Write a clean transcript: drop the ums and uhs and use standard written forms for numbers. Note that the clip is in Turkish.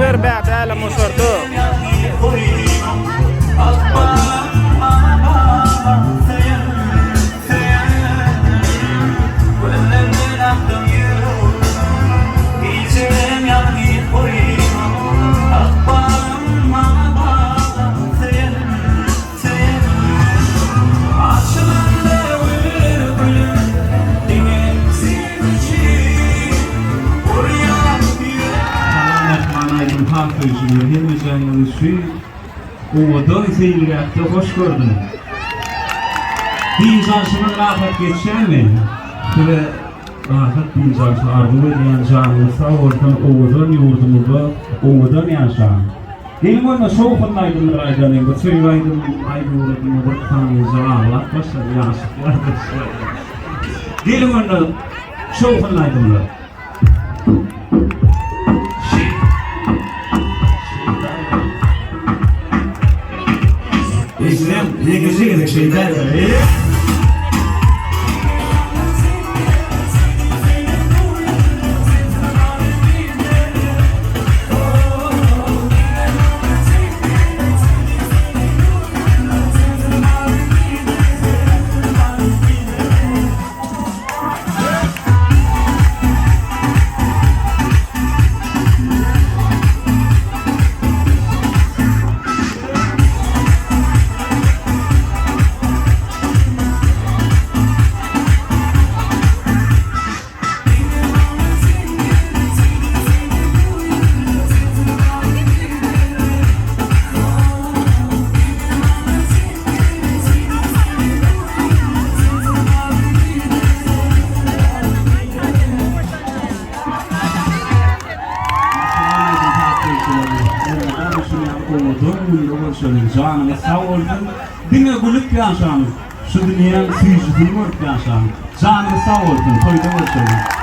Şer bädäle moşordu. Oğudun seyirlikte hoş gördüm. Din şansının rahat geçen mi? Ve rahat din şansı arzu edilen canlısa oradan oğudun yurdumuzu oğudun yaşan. Benim oyuna soğukun aydınlar aydanayım. Bu tüy aydın aydınlarını bir kanlıca ağlat başladı yaşıklar. Benim oyuna soğukun aydınlar. İzlem, ne güzel şeyler. Canım sağ olun. Dine gülüp yaşam. Şu dünyanın suyucu bulmak yaşam. Canım sağ olun. Koyda olsun.